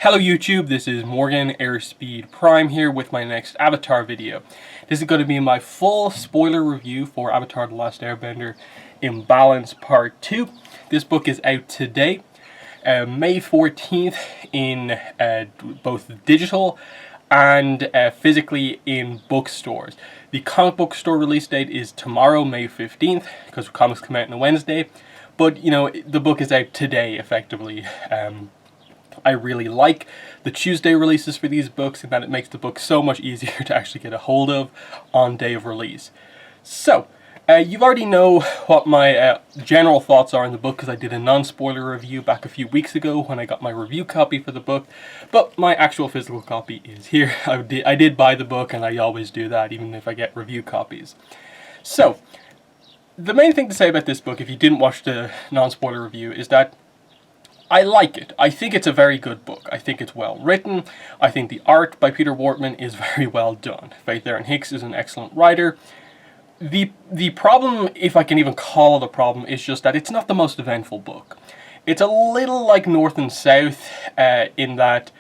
Hello YouTube, this is Morgan Airspeed Prime here with my next Avatar video. This is going to be my full spoiler review for Avatar The Last Airbender Imbalance Part 2. This book is out today, May 14th in both digital and physically in bookstores. The comic book store release date is tomorrow, May 15th, because comics come out on a Wednesday. But, you know, the book is out today, effectively. I really like the Tuesday releases for these books in that it makes the book so much easier to actually get a hold of on day of release. So, you already know what my general thoughts are in the book because I did a non-spoiler review back a few weeks ago when I got my review copy for the book, but my actual physical copy is here. I did buy the book, and I always do that even if I get review copies. So, the main thing to say about this book, if you didn't watch the non-spoiler review, is that I like it. I think it's a very good book. I think it's well written. I think the art by Peter Wortman is very well done. Faith Erin Hicks is an excellent writer. The problem, if I can even call it a problem, is just that it's not the most eventful book. It's a little like North and South in that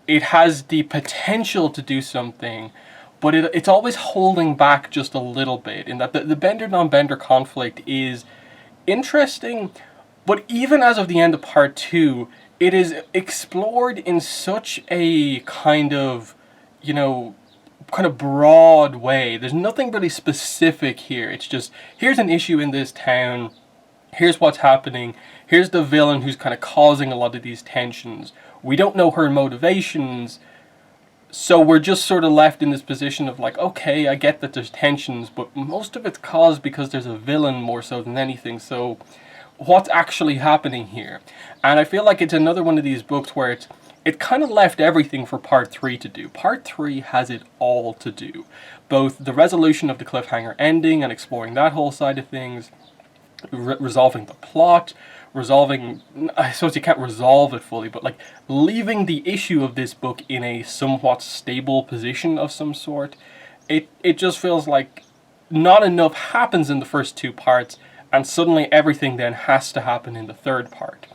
it has the potential to do something, but it's always holding back just a little bit, in that the Bender-non-Bender conflict is interesting. But even as of the end of part 2, it is explored in such a kind of, broad way. There's nothing really specific here. It's just, here's an issue in this town, here's what's happening, here's the villain who's kind of causing a lot of these tensions. We don't know her motivations, so we're just sort of left in this position of like, okay, I get that there's tensions, but most of it's caused because there's a villain more so than anything, so what's actually happening here? And I feel like it's another one of these books where it kind of left everything for part 3 to do. Part 3 has it all to do. Both the resolution of the cliffhanger ending and exploring that whole side of things, resolving the plot, I suppose you can't resolve it fully, but like leaving the issue of this book in a somewhat stable position of some sort. It just feels like not enough happens in the first 2 parts, and suddenly everything then has to happen in the 3rd part.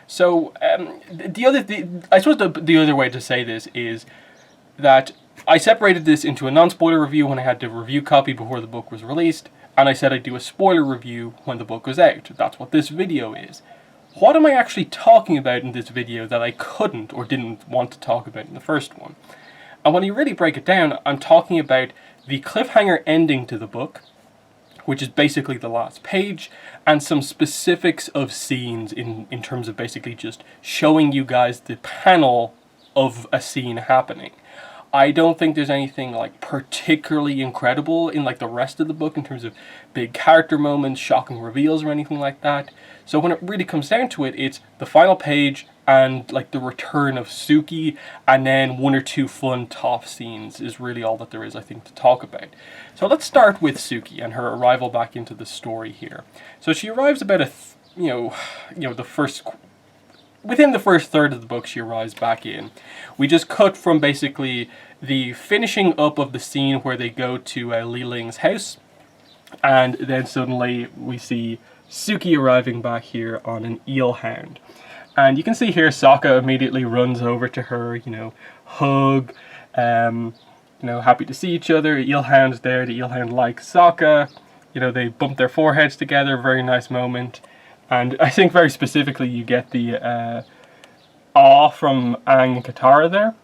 So I suppose the other way to say this is that I separated this into a non-spoiler review when I had the review copy before the book was released, and I said I'd do a spoiler review when the book was out. That's what this video is. What am I actually talking about in this video that I couldn't or didn't want to talk about in the first one? And when you really break it down, I'm talking about the cliffhanger ending to the book, which is basically the last page, and some specifics of scenes in terms of basically just showing you guys the panel of a scene happening. I don't think there's anything like particularly incredible in like the rest of the book in terms of big character moments, shocking reveals, or anything like that. So when it really comes down to it, it's the final page and like the return of Sookie, and then 1 or 2 fun Toph scenes is really all that there is, I think, to talk about. So let's start with Sookie and her arrival back into the story here. So she arrives about within the first third of the book, she arrives back in. We just cut from basically the finishing up of the scene where they go to Ling's house, and then suddenly we see Sookie arriving back here on an eel hound. And you can see here Sokka immediately runs over to her, hug, happy to see each other. Eelhound's there, the Eelhound likes Sokka. They bump their foreheads together, very nice moment. And I think very specifically you get the awe from Aang and Katara there.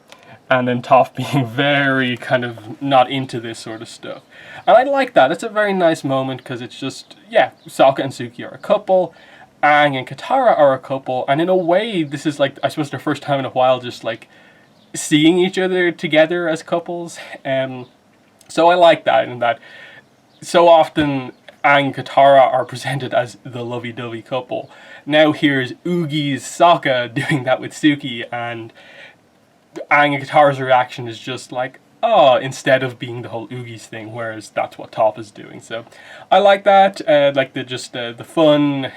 And then Toph being very kind of not into this sort of stuff. And I like that. It's a very nice moment because it's just, yeah, Sokka and Sookie are a couple. Aang and Katara are a couple, and in a way, this is like, I suppose, their first time in a while just like seeing each other together as couples. So I like that, in that so often Aang and Katara are presented as the lovey-dovey couple. Now here's Oogie's Sokka doing that with Sookie, and Aang and Katara's reaction is just like, oh, instead of being the whole Oogie's thing, whereas that's what Toph is doing. So I like that, like the fun,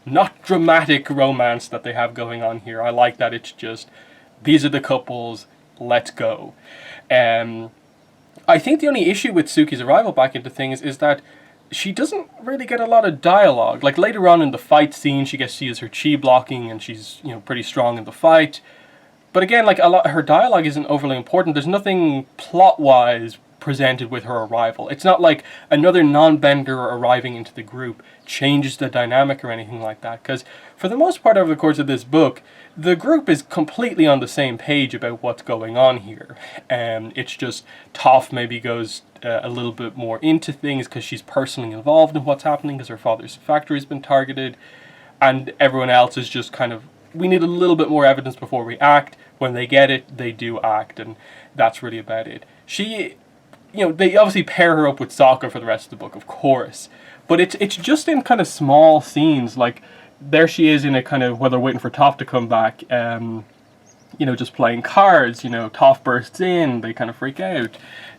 not dramatic romance that they have going on here. I like that it's just, these are the couples, let's go. I think the only issue with Sookie's arrival back into things is that she doesn't really get a lot of dialogue. Like later on in the fight scene, she gets to use her chi blocking and she's, pretty strong in the fight. But again, like, a lot, her dialogue isn't overly important. There's nothing plot-wise presented with her arrival. It's not like another non-bender arriving into the group changes the dynamic or anything like that, because for the most part over the course of this book, the group is completely on the same page about what's going on here. It's just Toph maybe goes a little bit more into things because she's personally involved in what's happening because her father's factory has been targeted, and everyone else is just kind of, we need a little bit more evidence before we act. When they get it, they do act, and that's really about it. She, they obviously pair her up with Sokka for the rest of the book, of course, but it's just in kind of small scenes. Like, there she is in a kind of, while they're waiting for Toph to come back, just playing cards. Toph bursts in, they kind of freak out.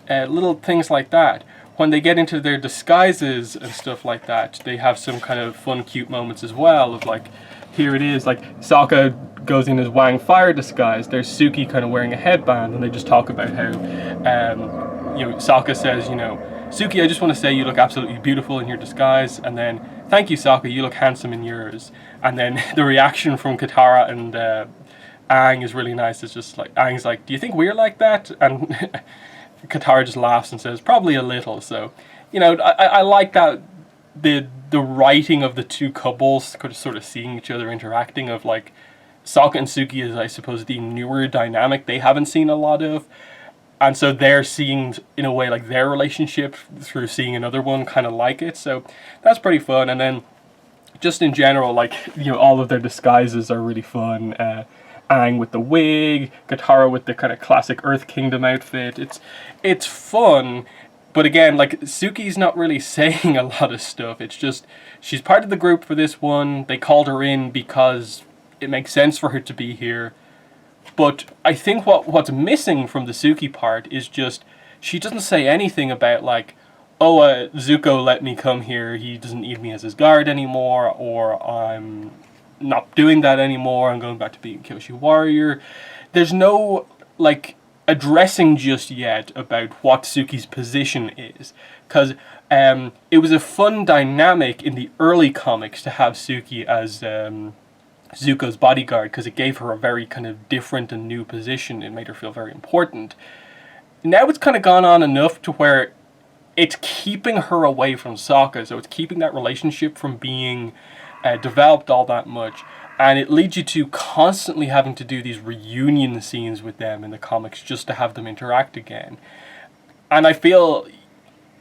Little things like that. When they get into their disguises and stuff like that, they have some kind of fun, cute moments as well. Of like, here it is, like Sokka goes in his Wang Fire disguise. There's Sookie kind of wearing a headband, and they just talk about how, Sokka says, Sookie, I just want to say you look absolutely beautiful in your disguise, and then, thank you, Sokka, you look handsome in yours. And then the reaction from Katara and Aang is really nice. It's just like, Aang's like, do you think we're like that? And Katara just laughs and says, probably a little. So, I like that the writing of the two couples sort of seeing each other interacting, of like, Sokka and Sookie is, I suppose, the newer dynamic they haven't seen a lot of. And so they're seeing, in a way, like, their relationship through seeing another one kind of like it. So that's pretty fun. And then just in general, like, all of their disguises are really fun. Aang with the wig, Katara with the kind of classic Earth Kingdom outfit. It's fun, but again, like, Sookie's not really saying a lot of stuff. It's just, she's part of the group for this one. They called her in because it makes sense for her to be here. But I think what's missing from the Sookie part is just, she doesn't say anything about, like, oh, Zuko let me come here, he doesn't need me as his guard anymore, or I'm not doing that anymore, I'm going back to being Kyoshi Warrior. There's no, like, addressing just yet about what Sookie's position is. Because it was a fun dynamic in the early comics to have Sookie as Zuko's bodyguard, because it gave her a very kind of different and new position. It made her feel very important. Now it's kind of gone on enough to where it's keeping her away from Sokka, so it's keeping that relationship from being developed all that much, and it leads you to constantly having to do these reunion scenes with them in the comics just to have them interact again. And I feel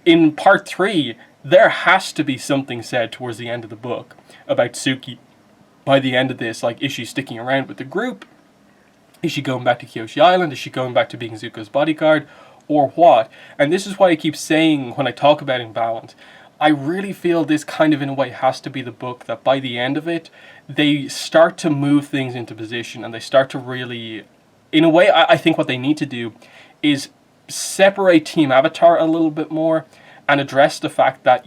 in part 3 there has to be something said towards the end of the book about Sookie. By the end of this, like, is she sticking around with the group? Is she going back to Kyoshi Island? Is she going back to being Zuko's bodyguard? Or what? And this is why I keep saying, when I talk about Imbalance, I really feel this kind of, in a way, has to be the book that by the end of it, they start to move things into position, and they start to really, in a way, I think what they need to do is separate Team Avatar a little bit more and address the fact that,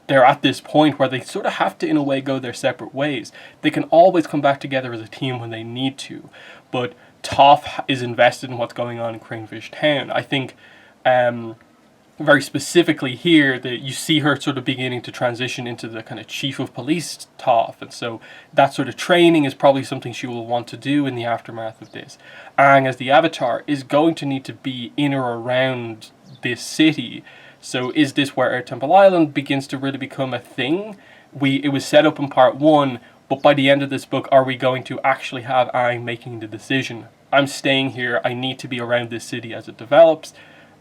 they're at this point where they sort of have to, in a way, go their separate ways. They can always come back together as a team when they need to, but Toph is invested in what's going on in Cranefish Town. I think very specifically here that you see her sort of beginning to transition into the kind of chief of police Toph, and so that sort of training is probably something she will want to do in the aftermath of this. Aang, as the Avatar, is going to need to be in or around this city. So is this where Air Temple Island begins to really become a thing? It was set up in part 1, but by the end of this book, are we going to actually have Aang making the decision? I'm staying here, I need to be around this city as it develops.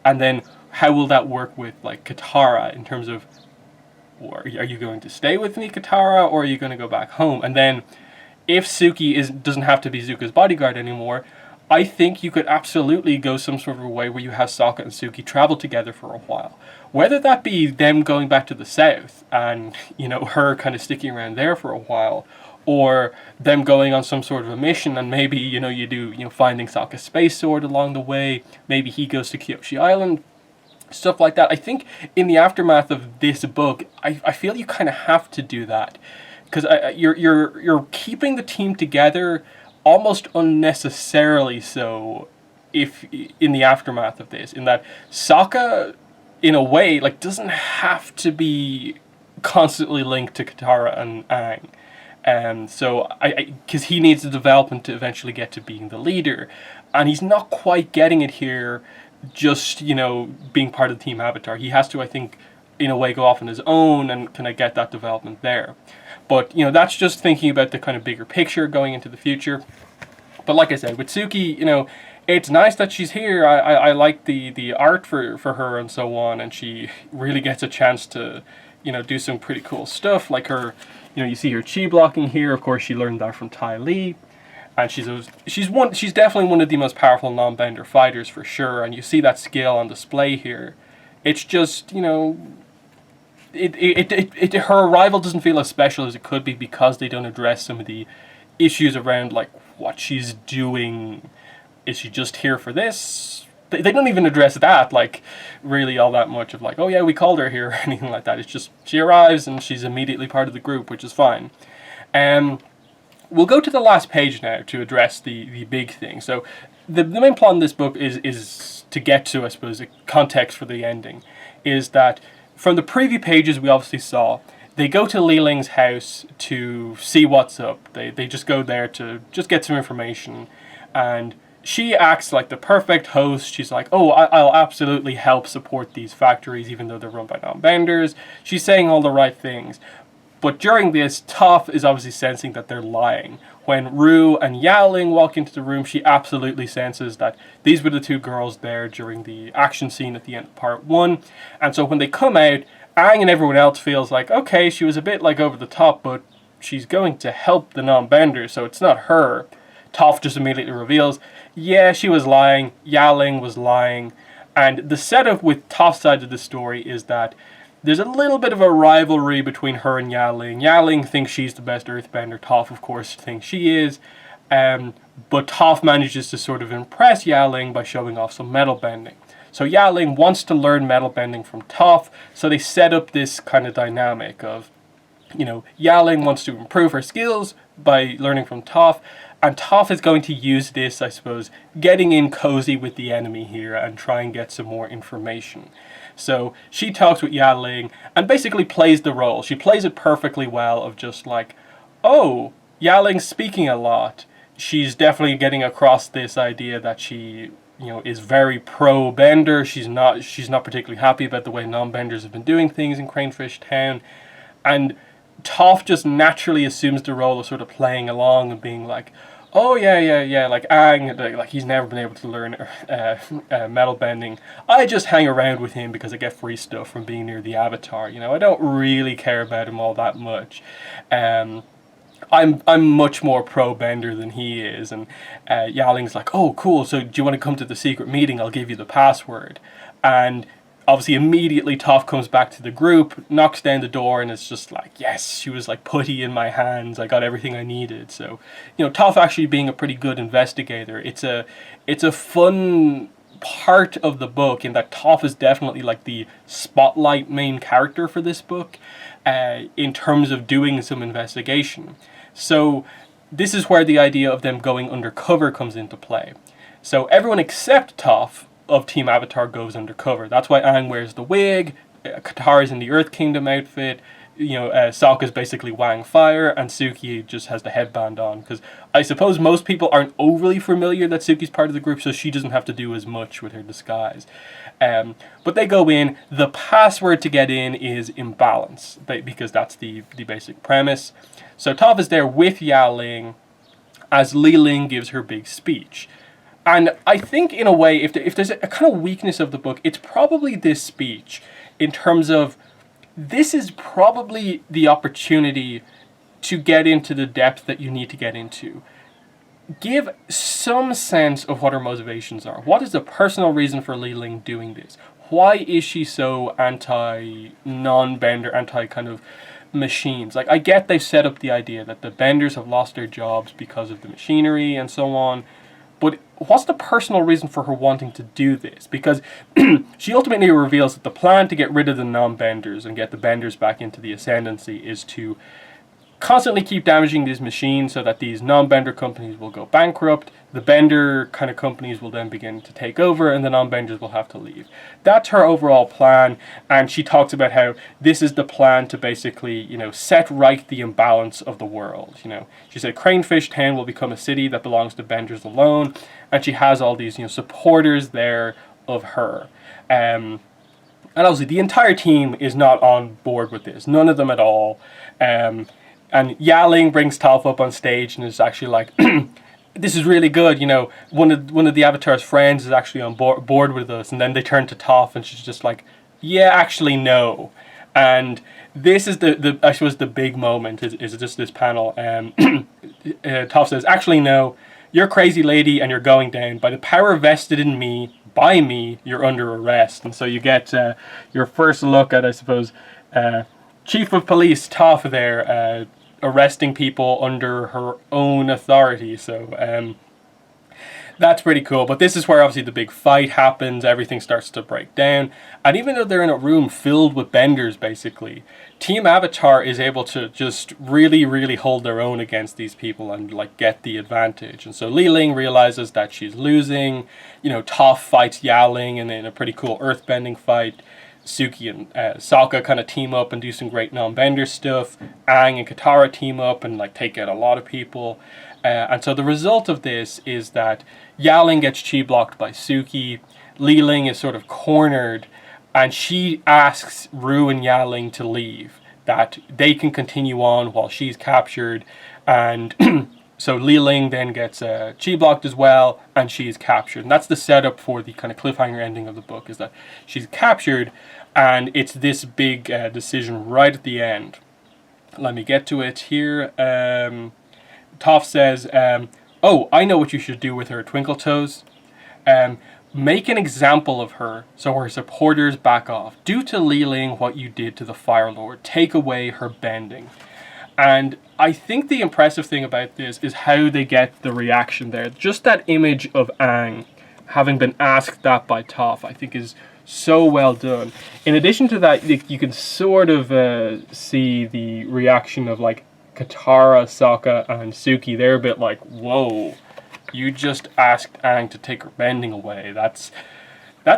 And then how will that work with, like, Katara in terms of, are you going to stay with me, Katara, or are you going to go back home? And then if Sookie doesn't have to be Zuko's bodyguard anymore, I think you could absolutely go some sort of a way where you have Sokka and Sookie travel together for a while. Whether that be them going back to the south and, her kind of sticking around there for a while, or them going on some sort of a mission, and maybe, you do, finding Sokka's space sword along the way, maybe he goes to Kyoshi Island, stuff like that. I think in the aftermath of this book, I feel you kind of have to do that, because you're keeping the team together almost unnecessarily so, if in the aftermath of this, in that Sokka, in a way, like, doesn't have to be constantly linked to Katara and Aang. So because he needs the development to eventually get to being the leader, and he's not quite getting it here. Just being part of the Team Avatar, he has to, I think, in a way, go off on his own and kind of get that development there. But that's just thinking about the kind of bigger picture going into the future. But like I said, with Sookie, it's nice that she's here. I like the art for her and so on, and she really gets a chance to do some pretty cool stuff. Like her, you see her chi blocking here. Of course, she learned that from Ty Lee. And she's definitely one of the most powerful non-bender fighters for sure, and you see that skill on display here. It's just her arrival doesn't feel as special as it could be because they don't address some of the issues around like what she's doing. Is she just here for this? They don't even address that like really all that much of like, oh yeah, we called her here or anything like that. It's just she arrives and she's immediately part of the group, which is fine. We'll go to the last page now to address the big thing. So the main plot in this book is to get to, I suppose, a context for the ending. Is that from the preview pages we obviously saw, they go to Ling's house to see what's up. They just go there to just get some information. And she acts like the perfect host. She's like, oh, I'll absolutely help support these factories even though they're run by non-benders. She's saying all the right things. But during this, Toph is obviously sensing that they're lying. When Rue and Ling walk into the room, she absolutely senses that these were the two girls there during the action scene at the end of part 1. And so when they come out, Aang and everyone else feels like, okay, she was a bit like over the top, but she's going to help the non-benders, so it's not her. Toph just immediately reveals, yeah, she was lying, Ling was lying. And the setup with Toph's side of the story is that there's a little bit of a rivalry between her and Ling. Ling thinks she's the best earthbender. Toph, of course, thinks she is. But Toph manages to sort of impress Ling by showing off some metal bending. So Ling wants to learn metal bending from Toph, so they set up this kind of dynamic of, Ling wants to improve her skills by learning from Toph, and Toph is going to use this, I suppose, getting in cozy with the enemy here and try and get some more information. So she talks with Ling and basically plays the role. She plays it perfectly well of just like, oh, Ling's speaking a lot. She's definitely getting across this idea that she, is very pro-bender. She's not particularly happy about the way non-benders have been doing things in Cranefish Town. And Toph just naturally assumes the role of sort of playing along and being like, oh yeah, like Aang, like he's never been able to learn metal bending. I just hang around with him because I get free stuff from being near the Avatar. I don't really care about him all that much. I'm much more pro bender than he is, and Ling's like, oh cool, so do you want to come to the secret meeting? I'll give you the password. And obviously immediately Toph comes back to the group, knocks down the door, and it's just like, yes, she was like putty in my hands. I got everything I needed. So, Toph actually being a pretty good investigator. It's a fun part of the book in that Toph is definitely like the spotlight main character for this book in terms of doing some investigation. So this is where the idea of them going undercover comes into play. So everyone except Toph of Team Avatar goes undercover. That's why Aang wears the wig, Katara's in the Earth Kingdom outfit, Sokka's basically Wang Fire, and Sookie just has the headband on. Because I suppose most people aren't overly familiar that Sookie's part of the group, so she doesn't have to do as much with her disguise. But they go in. The password to get in is Imbalance, because that's the basic premise. So Toph is there with Ling as Ling gives her big speech. And I think, in a way, if there's a kind of weakness of the book, it's probably this speech, in terms of, this is probably the opportunity to get into the depth that you need to get into. Give some sense of what her motivations are. What is the personal reason for Ling doing this? Why is she so anti-non-bender, anti-kind of machines? Like, I get they've set up the idea that the benders have lost their jobs because of the machinery and so on, but what's the personal reason for her wanting to do this? Because she ultimately reveals that the plan to get rid of the non-benders and get the benders back into the ascendancy is to constantly keep damaging these machines so that these non-bender companies will go bankrupt. The bender kind of companies will then begin to take over, and the non-benders will have to leave. That's her overall plan, and she talks about how this is the plan to basically, set right the imbalance of the world. She said Cranefish Town will become a city that belongs to benders alone, and she has all these, supporters there of her. And obviously, the entire team is not on board with this. None of them at all. And Ling brings Toph up on stage and is actually like, this is really good, one of the Avatar's friends is actually on board with us. And then they turn to Toph and she's just like, yeah, actually no. And this is the I suppose the big moment is just this panel. Toph says, actually no, you're crazy lady and you're going down. By the power vested in me, by me, you're under arrest. And so you get your first look at, I suppose, Chief of Police Toph there, arresting people under her own authority. So that's pretty cool. But this is where obviously the big fight happens. Everything starts to break down. And even though they're in a room filled with benders, basically, Team Avatar is able to just really, really hold their own against these people and get the advantage. And so Ling realizes that she's losing. Toph fights Ling in a pretty cool earthbending fight. Sookie and Sokka kind of team up and do some great non-bender stuff. Aang and Katara team up and take out a lot of people. And so the result of this is that Ling gets chi blocked by Sookie. Ling is sort of cornered, and she asks Ru and Ling to leave, that they can continue on while she's captured. And so Ling then gets chi blocked as well, and she's captured. And that's the setup for the kind of cliffhanger ending of the book, is that she's captured, and it's this big decision right at the end. Let me get to it here. Toph says, oh, I know what you should do with her, Twinkle Toes. Make an example of her so her supporters back off. Do to Ling what you did to the Fire Lord. Take away her bending. And I think the impressive thing about this is how they get the reaction there. Just that image of Aang having been asked that by Toph, I think is so well done. In addition to that, you can sort of see the reaction of Katara, Sokka, and Sookie. They're a bit like, whoa, you just asked Aang to take her bending away. That's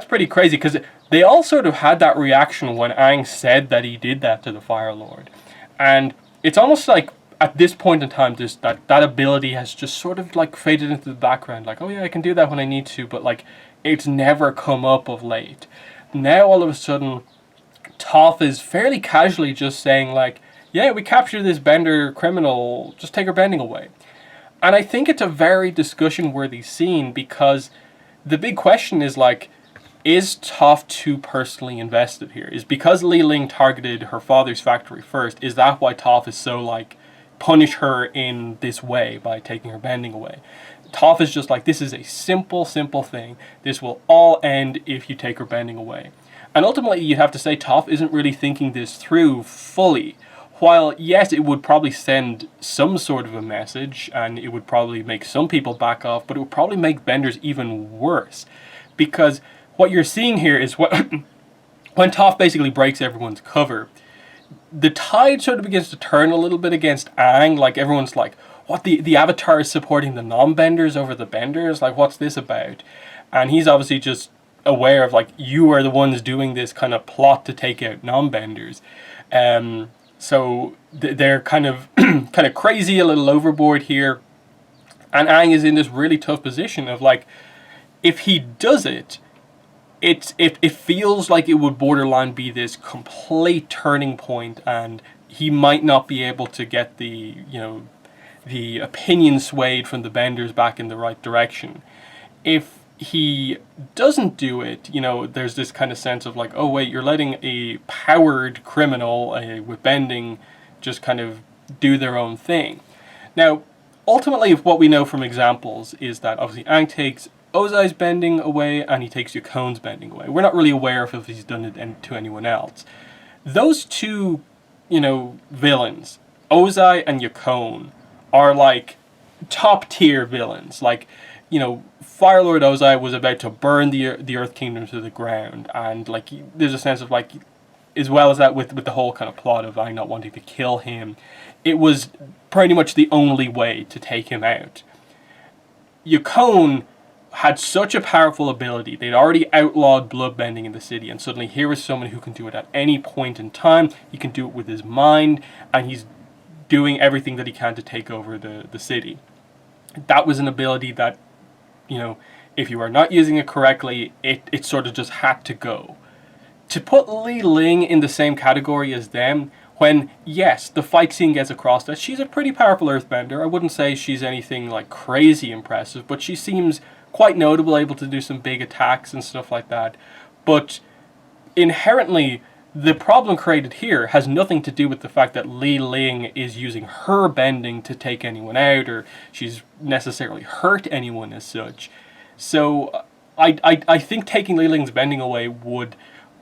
pretty crazy, because they all sort of had that reaction when Aang said that he did that to the Fire Lord. And it's almost like at this point in time, that ability has just sort of faded into the background. Oh yeah, I can do that when I need to, but it's never come up of late. Now all of a sudden, Toph is fairly casually just saying yeah, we captured this bender criminal, just take her bending away. And I think it's a very discussion-worthy scene, because the big question is is Toph too personally invested here? Is because Ling targeted her father's factory first, is that why Toph is so punish her in this way by taking her bending away? Toph is just this is a simple thing. This will all end if you take her bending away. And ultimately, you have to say Toph isn't really thinking this through fully. While, yes, it would probably send some sort of a message, and it would probably make some people back off, but it would probably make benders even worse. Because what you're seeing here is when Toph basically breaks everyone's cover, the tide sort of begins to turn a little bit against Aang. Everyone's what, the Avatar is supporting the non-benders over the benders? What's this about? And he's obviously just aware of you are the ones doing this kind of plot to take out non-benders. So they're kind of crazy, a little overboard here. And Aang is in this really tough position of if he does it, it feels like it would borderline be this complete turning point, and he might not be able to get the opinion swayed from the benders back in the right direction. If he doesn't do it, there's this kind of sense of oh wait, you're letting a powered criminal with bending just kind of do their own thing. Now, ultimately, what we know from examples is that obviously Aang takes Ozai's bending away and he takes Yakon's bending away. We're not really aware of if he's done it to anyone else. Those two, villains, Ozai and Yakon, are top tier villains. Fire Lord Ozai was about to burn the Earth Kingdom to the ground, and there's a sense of as well as that with the whole kind of plot of Aang not wanting to kill him, it was pretty much the only way to take him out. Yukon had such a powerful ability. They'd already outlawed bloodbending in the city, and suddenly here is someone who can do it at any point in time. He can do it with his mind, and he's doing everything that he can to take over the city. That was an ability that, you know, if you are not using it correctly, it sort of just had to go. To put Li Ling in the same category as them, when, yes, the fight scene gets across that she's a pretty powerful earthbender. I wouldn't say she's anything like crazy impressive, but she seems quite notable, able to do some big attacks and stuff like that. But inherently, the problem created here has nothing to do with the fact that Li Ling is using her bending to take anyone out, or she's necessarily hurt anyone as such. So I think taking Li Ling's bending away would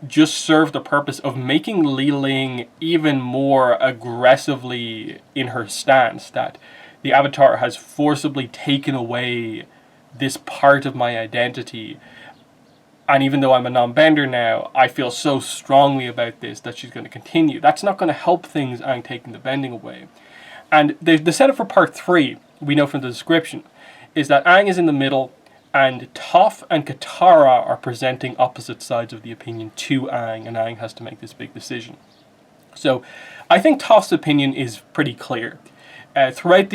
just serve the purpose of making Li Ling even more aggressively in her stance, that the Avatar has forcibly taken away this part of my identity. And even though I'm a non-bender now, I feel so strongly about this that she's going to continue. That's not going to help things, Aang taking the bending away. And the setup for part 3, we know from the description, is that Aang is in the middle, and Toph and Katara are presenting opposite sides of the opinion to Aang, and Aang has to make this big decision. So I think Toph's opinion is pretty clear. Throughout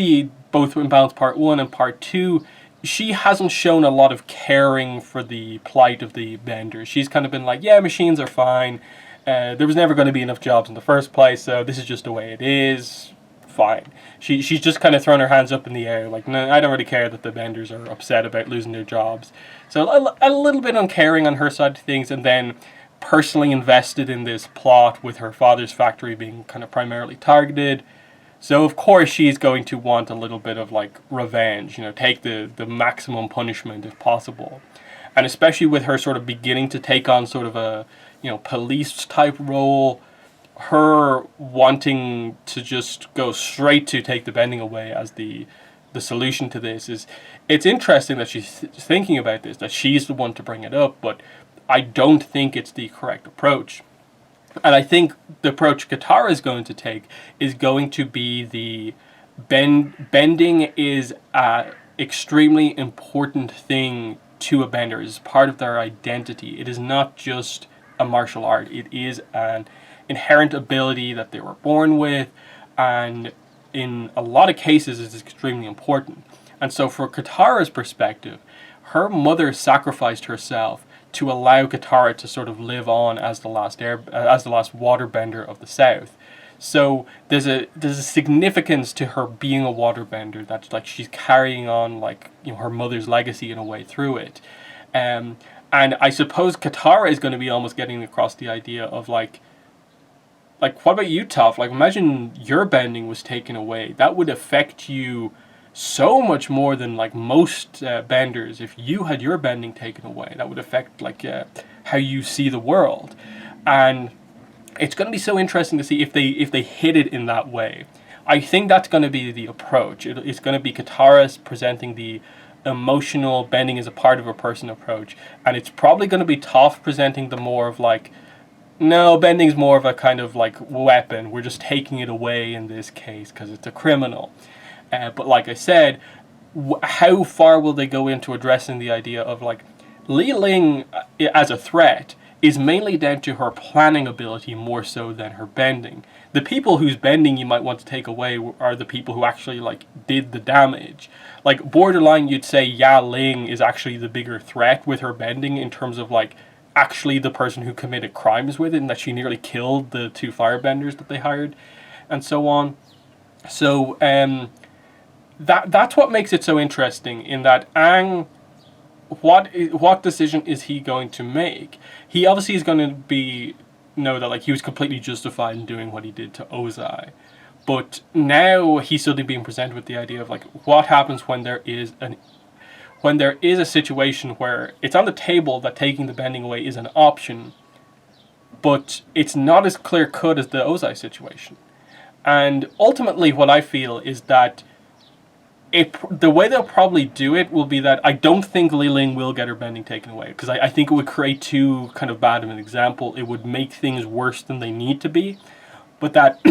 both Imbalance Part 1 and Part 2, she hasn't shown a lot of caring for the plight of the benders. She's kind of been like, yeah, machines are fine. There was never going to be enough jobs in the first place, so this is just the way it is. Fine. She's just kind of thrown her hands up in the air, like, no, I don't really care that the benders are upset about losing their jobs. So a little bit uncaring on her side of things, and then personally invested in this plot with her father's factory being kind of primarily targeted. So of course she's going to want a little bit of like revenge, you know, take the maximum punishment if possible. And especially with her sort of beginning to take on sort of a, you know, police type role, her wanting to just go straight to take the bending away as the solution to this is, it's interesting that she's thinking about this, that she's the one to bring it up, but I don't think it's the correct approach. And I think the approach Katara is going to take is going to be the bending is an extremely important thing to a bender. It is part of their identity. It is not just a martial art. It is an inherent ability that they were born with, and in a lot of cases it's extremely important. And so for Katara's perspective, her mother sacrificed herself to allow Katara to sort of live on as the last waterbender of the South. So there's a significance to her being a waterbender, that's like she's carrying on, like, you know, her mother's legacy in a way through it. And I suppose Katara is going to be almost getting across the idea of like what about you, Toph? Like, imagine your bending was taken away. That would affect you so much more than like most benders. If you had your bending taken away, that would affect like how you see the world. And it's going to be so interesting to see if they hit it in that way. I think that's going to be the approach. It's going to be Katara's presenting the emotional bending as a part of a person approach, and it's probably going to be Toph presenting the more of like, no, bending's more of a kind of like weapon. We're just taking it away in this case because it's a criminal. But like I said, how far will they go into addressing the idea of like Li Ling as a threat is mainly down to her planning ability more so than her bending. The people whose bending you might want to take away are the people who actually like did the damage. Like borderline, you'd say Ling is actually the bigger threat with her bending in terms of like actually the person who committed crimes with it, and that she nearly killed the 2 firebenders that they hired, and so on. So that's what makes it so interesting, in that Aang, what decision is he going to make? He obviously is going to know that like he was completely justified in doing what he did to Ozai, but now he's suddenly being presented with the idea of like, what happens when there is a situation where it's on the table that taking the bending away is an option, but it's not as clear-cut as the Ozai situation. And ultimately what I feel is that the way they'll probably do it will be that I don't think Li Ling will get her bending taken away, because I think it would create too kind of bad of an example. It would make things worse than they need to be. But that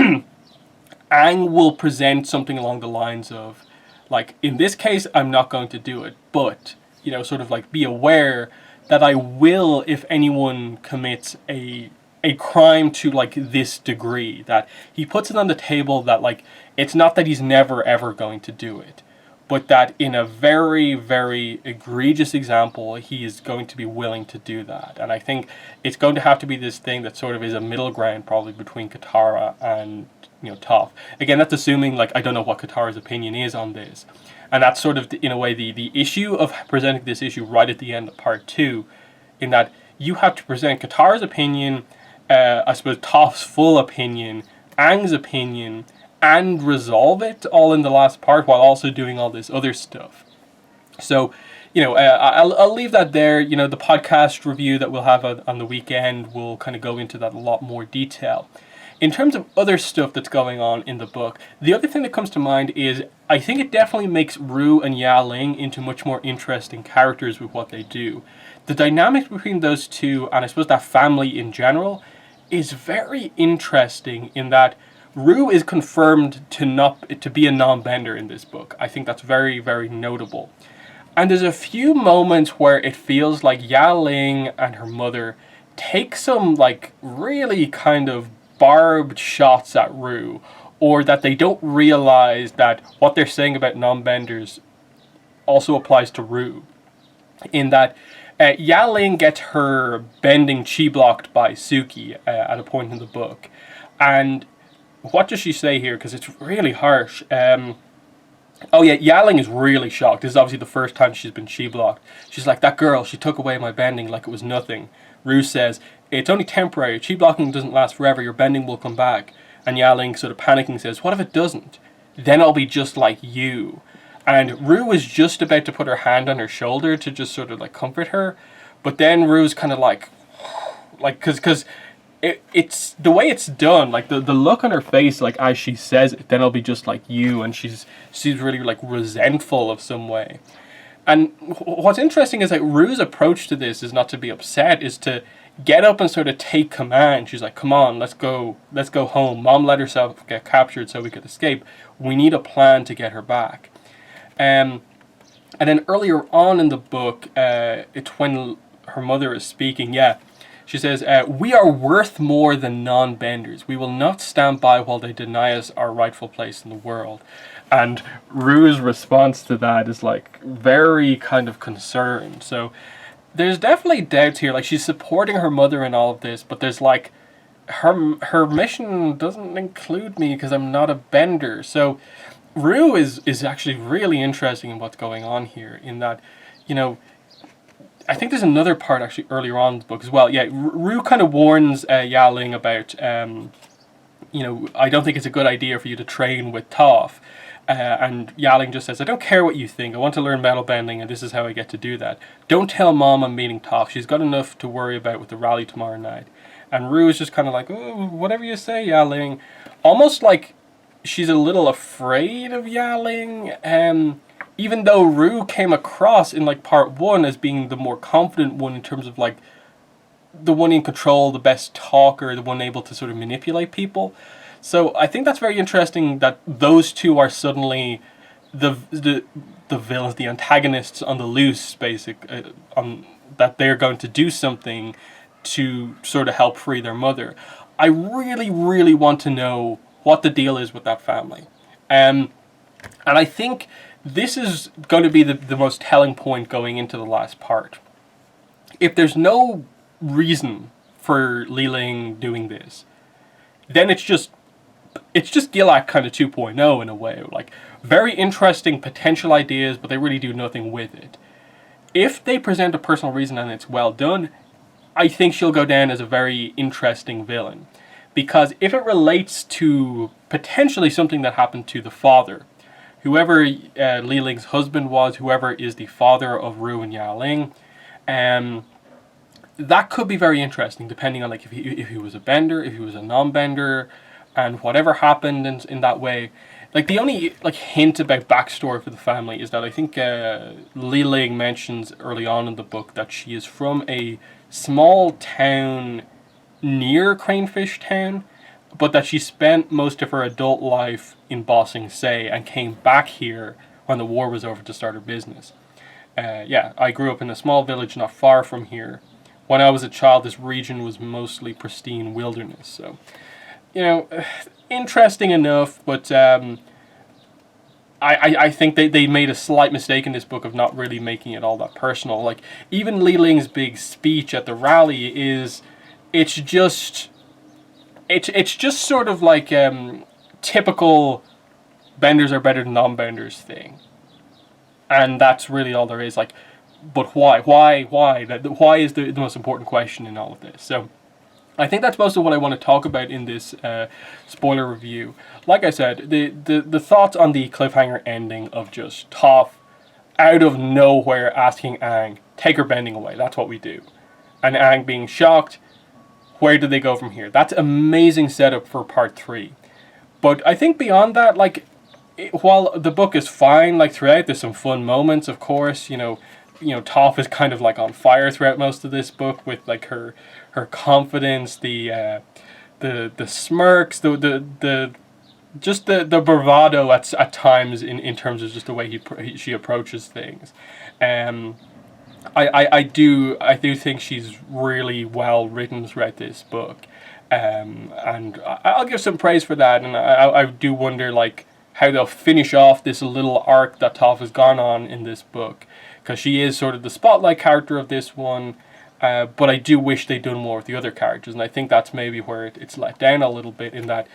Aang will present something along the lines of, like, in this case, I'm not going to do it, but, you know, sort of like be aware that I will if anyone commits a crime to like this degree, that he puts it on the table that like it's not that he's never ever going to do it, but that in a very, very egregious example, he is going to be willing to do that. And I think it's going to have to be this thing that sort of is a middle ground, probably between Katara and, you know, Toph. Again, that's assuming, like, I don't know what Katara's opinion is on this. And that's sort of, in a way, the issue of presenting this issue right at the end of part 2, in that you have to present Katara's opinion, I suppose Toph's full opinion, Aang's opinion, and resolve it all in the last part while also doing all this other stuff. So, you know, I'll leave that there. You know, the podcast review that we'll have on the weekend will kind of go into that in a lot more detail. In terms of other stuff that's going on in the book, the other thing that comes to mind is I think it definitely makes Rue and Ya Ling into much more interesting characters with what they do. The dynamic between those two, and I suppose that family in general, is very interesting in that Rue is confirmed to be a non-bender in this book. I think that's very, very notable. And there's a few moments where it feels like Ya Ling and her mother take some like really kind of barbed shots at Rue, or that they don't realize that what they're saying about non-benders also applies to Rue. In that Ya Ling gets her bending chi blocked by Sookie at a point in the book. And what does she say here? Because it's really harsh. Oh yeah, Ya Ling is really shocked. This is obviously the first time she's been chi blocked. She's like, that girl, she took away my bending like it was nothing. Rue says, it's only temporary. Chi blocking doesn't last forever. Your bending will come back. And Ya Ling, sort of panicking, says, what if it doesn't? Then I'll be just like you. And Rue is just about to put her hand on her shoulder to just sort of like comfort her. But then Rue's kind of like because it's the way it's done, like the look on her face, like as she says it, then I'll be just like you, and she's really like resentful of some way. And what's interesting is like Rue's approach to this is not to be upset, is to get up and sort of take command. She's like, come on, let's go home. Mom let herself get captured so we could escape. We need a plan to get her back. And then earlier on in the book, it's when her mother is speaking, she says, we are worth more than non-benders. We will not stand by while they deny us our rightful place in the world. And Rue's response to that is like very kind of concerned. So there's definitely doubts here. Like, she's supporting her mother in all of this, but there's like her mission doesn't include me because I'm not a bender. So Rue is actually really interesting in what's going on here, in that, you know, I think there's another part actually earlier on in the book as well. Yeah, Rue kind of warns Ya Ling about, you know, I don't think it's a good idea for you to train with Toph. And Ya Ling just says, I don't care what you think. I want to learn metal bending, and this is how I get to do that. Don't tell Mom I'm meeting Toph. She's got enough to worry about with the rally tomorrow night. And Rue is just kind of like, oh, whatever you say, Ya Ling. Almost like she's a little afraid of Ya Ling. Even though Rue came across in like part 1 as being the more confident one, in terms of like the one in control, the best talker, the one able to sort of manipulate people. So I think that's very interesting that those two are suddenly the villains, the antagonists on the loose, that they're going to do something to sort of help free their mother. I really, really want to know what the deal is with that family. And I think this is going to be the most telling point going into the last part. If there's no reason for Li Ling doing this, then it's just Gilak kind of 2.0 in a way. Like, very interesting potential ideas, but they really do nothing with it. If they present a personal reason and it's well done, I think she'll go down as a very interesting villain. Because if it relates to potentially something that happened to the father, whoever Li Ling's husband was, whoever is the father of Rue and Ya Ling, that could be very interesting, depending on like if he was a bender, if he was a non-bender, and whatever happened in that way. like the only like hint about backstory for the family is that I think Ling mentions early on in the book that she is from a small town near Cranefish Town, but that she spent most of her adult life in Bossing Say and came back here when the war was over to start her business. Yeah, I grew up in a small village not far from here. When I was a child, this region was mostly pristine wilderness. So, you know, interesting enough, but I think they made a slight mistake in this book of not really making it all that personal. Like, even Li Ling's big speech at the rally is, it's just sort of like typical benders are better than non-benders thing. And that's really all there is. Like, but why? Why is the most important question in all of this? So, I think that's most of what I want to talk about in this spoiler review. Like I said, the thoughts on the cliffhanger ending of just Toph out of nowhere asking Aang, take her bending away. That's what we do. And Aang being shocked. Where do they go from here? That's amazing setup for part 3. But I think beyond that, like, while the book is fine, like throughout, there's some fun moments, of course. You know, Toph is kind of like on fire throughout most of this book with like her confidence, the smirks, the bravado at times in terms of just the way she approaches things. I do think she's really well written throughout this book, and I'll give some praise for that. And I do wonder like how they'll finish off this little arc that Toph has gone on in this book, because she is sort of the spotlight character of this one. But I do wish they'd done more with the other characters, and I think that's maybe where it's let down a little bit, in that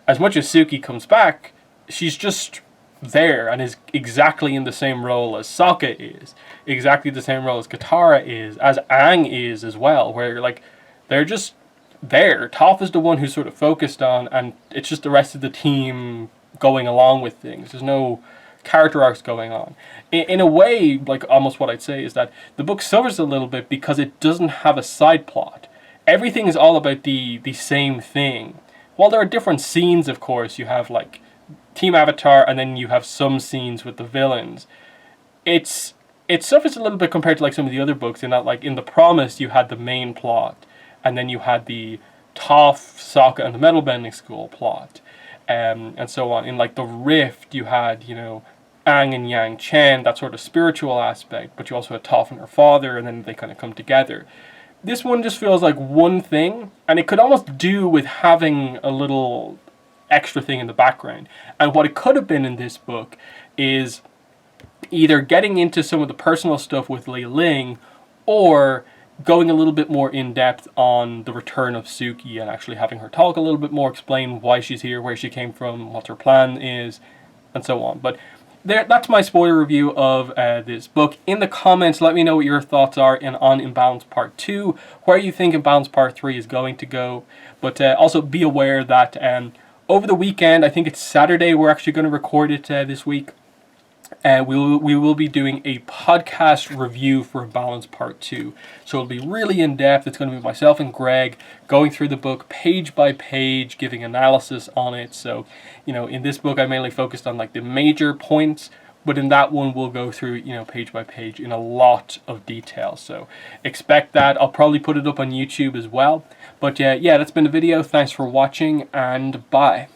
as much as Sookie comes back, she's just there and is exactly in the same role as Sokka is, exactly the same role as Katara is, as Aang is as well, where like they're just there. Toph is the one who's sort of focused on, and it's just the rest of the team going along with things. There's no character arcs going on. In a way, like almost what I'd say is that the book suffers a little bit because it doesn't have a side plot. Everything is all about the same thing. While there are different scenes, of course, you have like Team Avatar, and then you have some scenes with the villains. It suffers a little bit compared to like some of the other books, in that like in The Promise you had the main plot, and then you had the Toph, Sokka, and the Metal Bending School plot, and so on. In like The Rift you had, you know, Aang and Yang Chen, that sort of spiritual aspect, but you also had Toph and her father, and then they kind of come together. This one just feels like one thing, and it could almost do with having a little extra thing in the background. And what it could have been in this book is either getting into some of the personal stuff with Li Ling, or going a little bit more in depth on the return of Sookie and actually having her talk a little bit more, explain why she's here, where she came from, what her plan is, and so on. But that's my spoiler review of this book. In the comments, let me know what your thoughts are on Imbalance Part 2, where you think Imbalance Part 3 is going to go. But also be aware that over the weekend, I think it's Saturday, we're actually going to record it this week. We will be doing a podcast review for Imbalance Part 2. So it'll be really in-depth. It's going to be myself and Greg going through the book page by page, giving analysis on it. So, you know, in this book I mainly focused on like the major points, but in that one we'll go through, you know, page by page in a lot of detail. So expect that. I'll probably put it up on YouTube as well. But yeah, that's been the video. Thanks for watching, and bye.